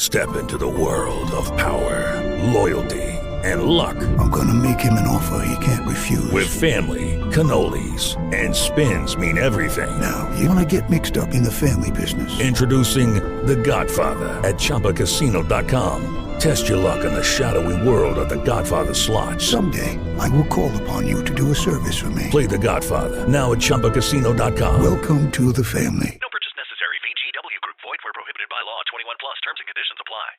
Step into the world of power, loyalty, and luck. I'm gonna make him an offer he can't refuse. With family, cannolis, and spins mean everything. Now, you wanna get mixed up in the family business. Introducing The Godfather at ChumbaCasino.com. Test your luck in the shadowy world of The Godfather slot. Someday, I will call upon you to do a service for me. Play The Godfather now at ChumbaCasino.com. Welcome to the family. No purchase necessary. VGW Group. Void where prohibited by law. 21 plus. Terms and conditions apply.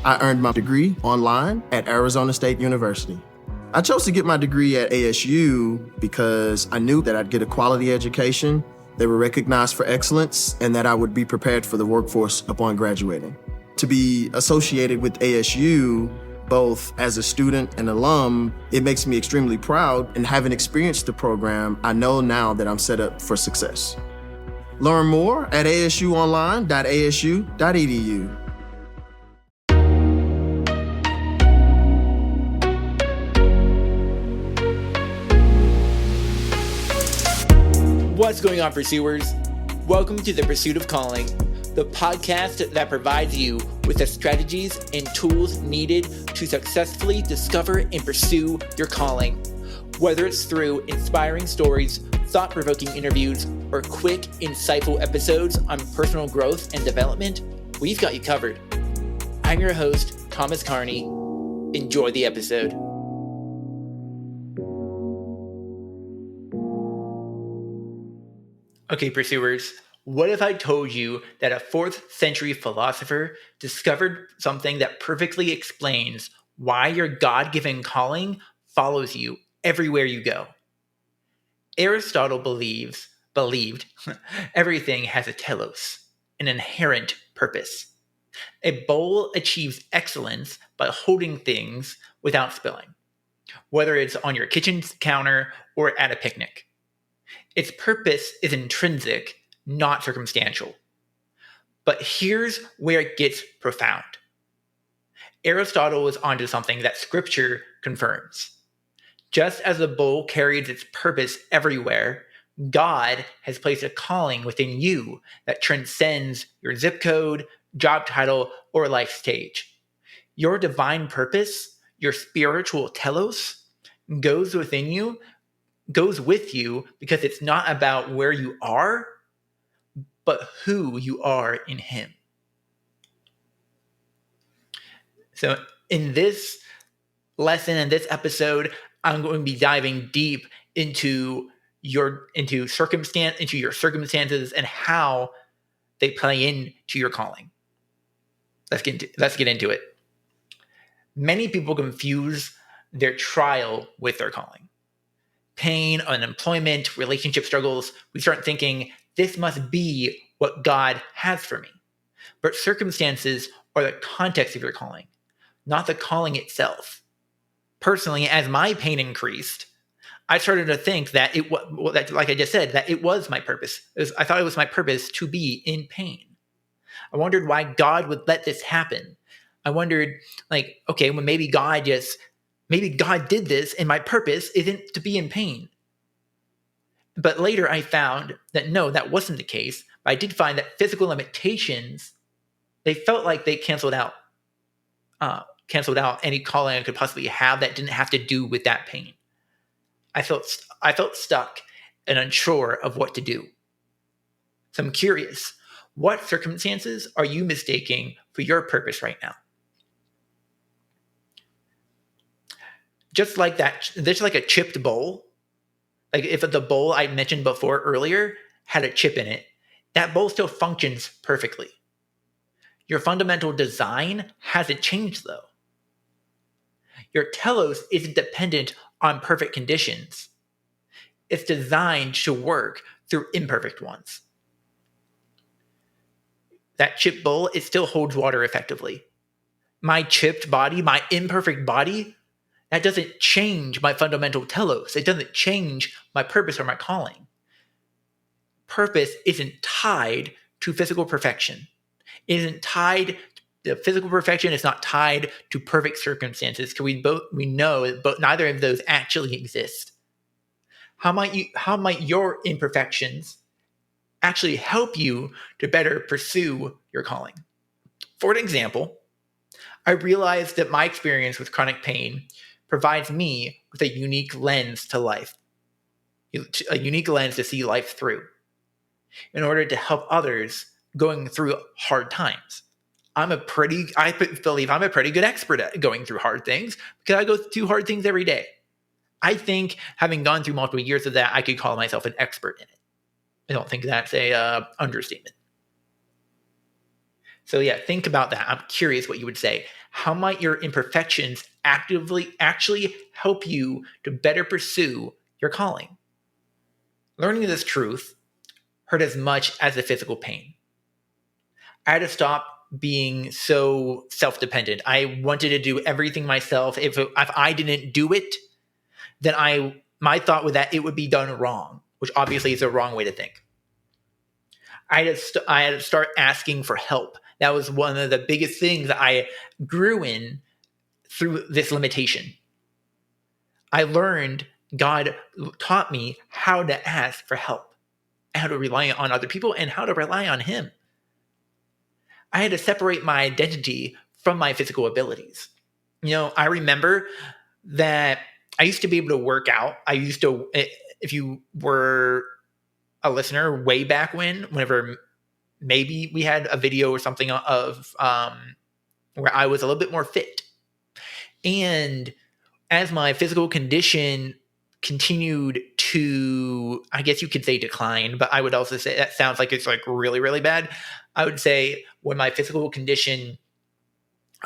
I earned my degree online at Arizona State University. I chose to get my degree at ASU because I knew that I'd get a quality education, they were recognized for excellence, and that I would be prepared for the workforce upon graduating. To be associated with ASU, both as a student and alum, it makes me extremely proud, and having experienced the program, I know now that I'm set up for success. Learn more at asuonline.asu.edu. What's going on, pursuers? Welcome to The Pursuit of Calling, the podcast that provides you with the strategies and tools needed to successfully discover and pursue your calling. Whether it's through inspiring stories, thought-provoking interviews, or quick, insightful episodes on personal growth and development, we've got you covered. I'm your host, Thomas Carney. Enjoy the episode. Okay, pursuers, what if I told you that a 4th century philosopher discovered something that perfectly explains why your God-given calling follows you everywhere you go? Aristotle believed everything has a telos, an inherent purpose. A bowl achieves excellence by holding things without spilling, whether it's on your kitchen counter or at a picnic. Its purpose is intrinsic, not circumstantial. But here's where it gets profound. Aristotle is onto something that Scripture confirms. Just as the bowl carries its purpose everywhere, God has placed a calling within you that transcends your zip code, job title, or life stage. Your divine purpose, your spiritual telos, goes with you because it's not about where you are, but who you are in Him. So in this lesson, in this episode, I'm going to be diving deep into your circumstances and how they play into your calling. Let's get into it. Many people confuse their trial with their calling. Pain, unemployment, relationship struggles, we start thinking, this must be what God has for me. But circumstances are the context of your calling, not the calling itself. Personally, as my pain increased, I started to think that like I just said, that it was my purpose. I thought it was my purpose to be in pain. I wondered why God would let this happen. I wondered, maybe God did this and my purpose isn't to be in pain. But later I found that no, that wasn't the case. But I did find that physical limitations, they felt like they canceled out any calling I could possibly have that didn't have to do with that pain. I felt stuck and unsure of what to do. So I'm curious, what circumstances are you mistaking for your purpose right now? Just like that, there's like a chipped bowl. Like if the bowl I mentioned before earlier had a chip in it, that bowl still functions perfectly. Your fundamental design hasn't changed though. Your telos isn't dependent on perfect conditions. It's designed to work through imperfect ones. That chipped bowl, it still holds water effectively. My chipped body, my imperfect body, that doesn't change my fundamental telos. It doesn't change my purpose or my calling. Purpose isn't tied to physical perfection. The physical perfection is not tied to perfect circumstances because we know that neither of those actually exist. How might your imperfections actually help you to better pursue your calling? For an example, I realized that my experience with chronic pain provides me with a unique lens to life, a unique lens to see life through in order to help others going through hard times. I believe I'm a pretty good expert at going through hard things because I go through hard things every day. I think having gone through multiple years of that, I could call myself an expert in it. I don't think that's a understatement. So yeah, think about that. I'm curious what you would say. How might your imperfections actually help you to better pursue your calling? Learning this truth hurt as much as the physical pain. I had to stop being so self-dependent. I wanted to do everything myself. If I didn't do it, then my thought was that it would be done wrong, which obviously is a wrong way to think. I had to start asking for help. That was one of the biggest things that I grew in through this limitation. God taught me how to ask for help, how to rely on other people, and how to rely on Him. I had to separate my identity from my physical abilities. I remember that I used to be able to work out. If you were a listener way back whenever maybe we had a video or something of where I was a little bit more fit. And as my physical condition continued to, I guess you could say decline, but I would also say that sounds like it's like really, really bad. I would say when my physical condition,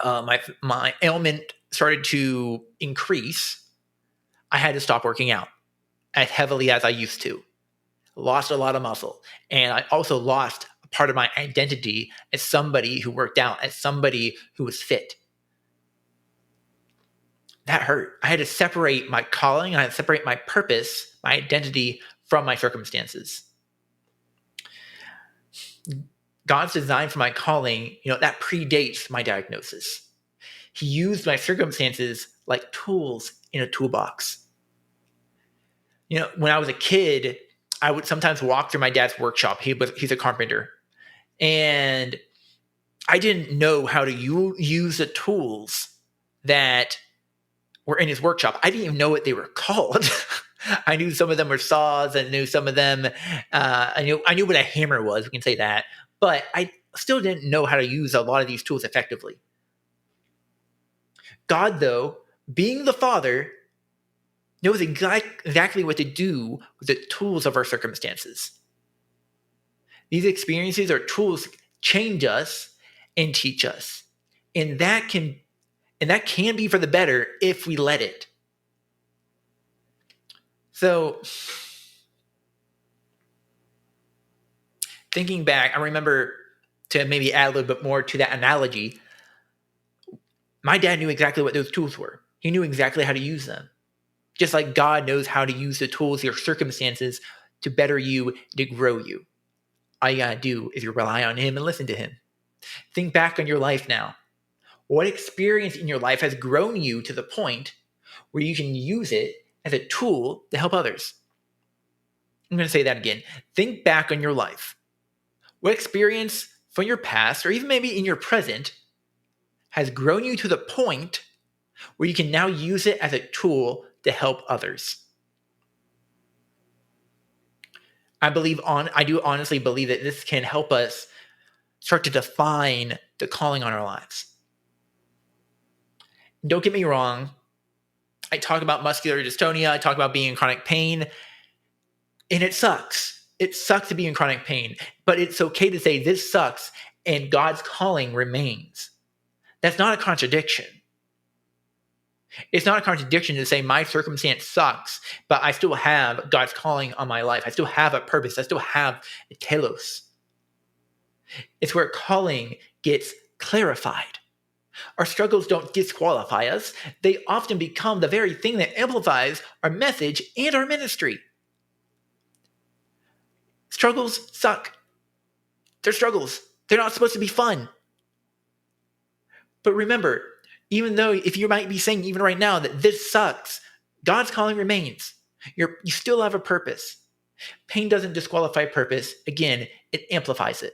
my ailment started to increase, I had to stop working out as heavily as I used to. Lost a lot of muscle. And I also lost a part of my identity as somebody who worked out, as somebody who was fit. That hurt. I had to separate my calling, I had to separate my purpose, my identity from my circumstances. God's design for my calling, that predates my diagnosis. He used my circumstances like tools in a toolbox. When I was a kid, I would sometimes walk through my dad's workshop. He's a carpenter. And I didn't know how to use the tools that were in his workshop. I didn't even know what they were called. I knew some of them were saws. I knew some of them. I knew what a hammer was. We can say that. But I still didn't know how to use a lot of these tools effectively. God, though, being the Father, knows exactly what to do with the tools of our circumstances. These experiences or tools change us and teach us. And that can be for the better if we let it. So, thinking back, I remember, to maybe add a little bit more to that analogy, my dad knew exactly what those tools were. He knew exactly how to use them. Just like God knows how to use the tools, your circumstances, to better you, to grow you. All you gotta do is you rely on Him and listen to Him. Think back on your life now. What experience in your life has grown you to the point where you can use it as a tool to help others? I'm going to say that again. Think back on your life. What experience from your past, or even maybe in your present, has grown you to the point where you can now use it as a tool to help others? I do honestly believe that this can help us start to define the calling on our lives. Don't get me wrong. I talk about muscular dystonia. I talk about being in chronic pain. And it sucks. It sucks to be in chronic pain. But it's okay to say this sucks and God's calling remains. That's not a contradiction. It's not a contradiction to say my circumstance sucks, but I still have God's calling on my life. I still have a purpose. I still have a telos. It's where calling gets clarified. Our struggles don't disqualify us. They often become the very thing that amplifies our message and our ministry. Struggles suck. They're struggles. They're not supposed to be fun. But remember, even though if you might be saying even right now that this sucks, God's calling remains. You still have a purpose. Pain doesn't disqualify purpose. Again, it amplifies it.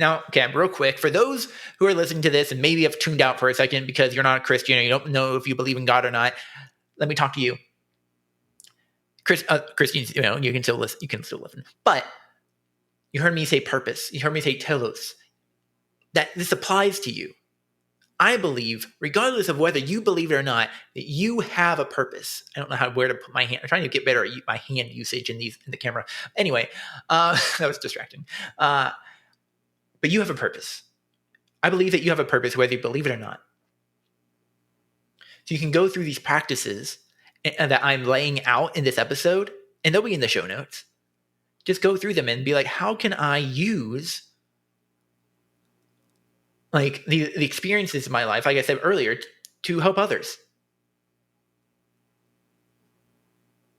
Now, okay, real quick, for those who are listening to this and maybe have tuned out for a second because you're not a Christian or you don't know if you believe in God or not, let me talk to you. Christians, you can still listen. You can still listen. But you heard me say purpose. You heard me say telos. That this applies to you. I believe, regardless of whether you believe it or not, that you have a purpose. I don't know where to put my hand. I'm trying to get better at my hand usage in the camera. Anyway, that was distracting. But you have a purpose. I believe that you have a purpose, whether you believe it or not. So you can go through these practices that I'm laying out in this episode, and they'll be in the show notes. Just go through them and be like, how can I use like the experiences in my life, like I said earlier, to help others?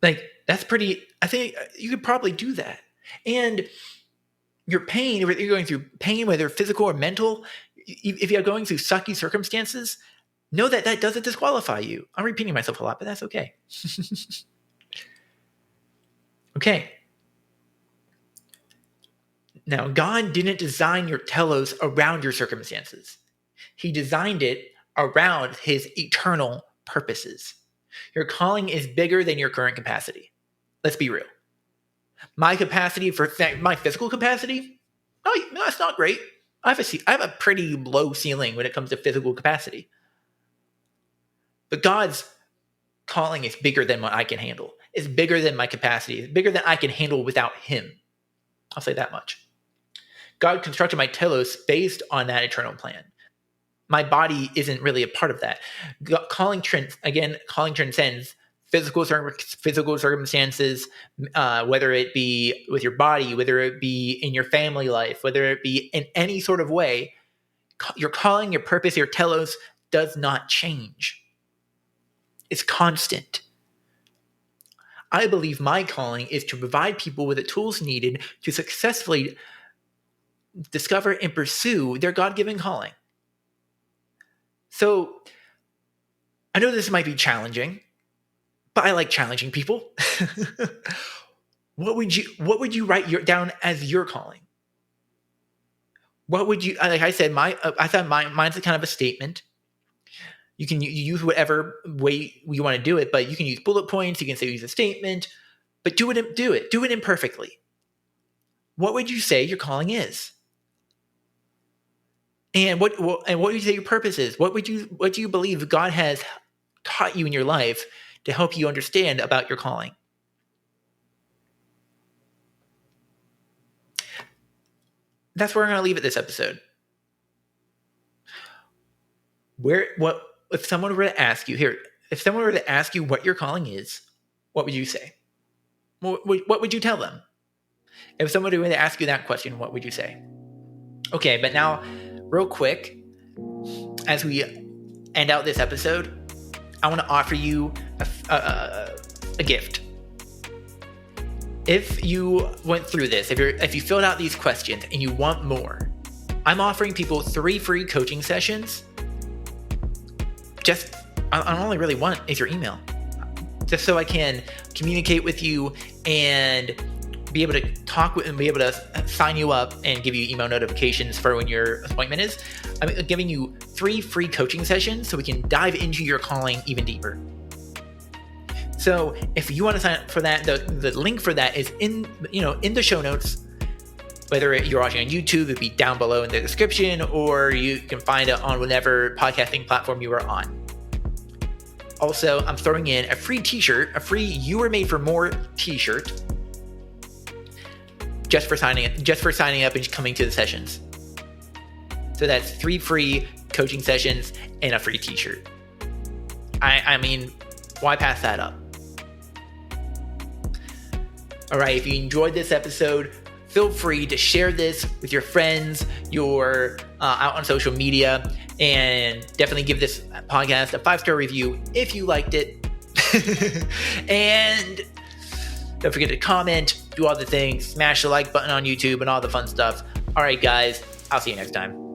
Like, that's pretty, I think you could probably do that. And your pain, whether you're going through pain, whether physical or mental, if you're going through sucky circumstances, know that that doesn't disqualify you. I'm repeating myself a lot, but that's okay. Okay. Now, God didn't design your telos around your circumstances. He designed it around his eternal purposes. Your calling is bigger than your current capacity. Let's be real. My capacity my physical capacity, no, it's not great. I have a pretty low ceiling when it comes to physical capacity. But God's calling is bigger than what I can handle. It's bigger than my capacity. It's bigger than I can handle without him. I'll say that much. God constructed my telos based on that eternal plan. My body isn't really a part of that. Calling transcends physical circumstances, whether it be with your body, whether it be in your family life, whether it be in any sort of way. Your calling, your purpose, your telos does not change. It's constant. I believe my calling is to provide people with the tools needed to successfully discover and pursue their God-given calling. So I know this might be challenging, but I like challenging people. What would you write down as your calling? What would you, like I said, I thought mine's kind of a statement. You can use whatever way you want to do it, but you can use bullet points. You can say use a statement, but do it imperfectly. What would you say your calling is? And what would you say your purpose is? What do you believe God has taught you in your life to help you understand about your calling? That's where I'm going to leave it this episode. If someone were to ask you what your calling is, what would you say? What would you tell them? If someone were to ask you that question, what would you say? Okay, but now, real quick, as we end out this episode, I want to offer you a gift. If you went through this, if you filled out these questions and you want more, I'm offering people 3 free coaching sessions. I only really want is your email, just so I can communicate with you and be able to talk with and be able to sign you up and give you email notifications for when your appointment is. I'm giving you 3 free coaching sessions so we can dive into your calling even deeper. So if you want to sign up for that, the link for that is in the show notes. Whether you're watching on YouTube, it'd be down below in the description, or you can find it on whatever podcasting platform you are on. Also, I'm throwing in a free t-shirt, a free You Were Made for More t-shirt, just for signing up and coming to the sessions. So that's 3 free coaching sessions and a free t-shirt. I mean, why pass that up? All right, if you enjoyed this episode, feel free to share this with your friends, out on social media, and definitely give this podcast a 5-star review if you liked it. And don't forget to comment, do all the things, smash the like button on YouTube and all the fun stuff. All right, guys, I'll see you next time.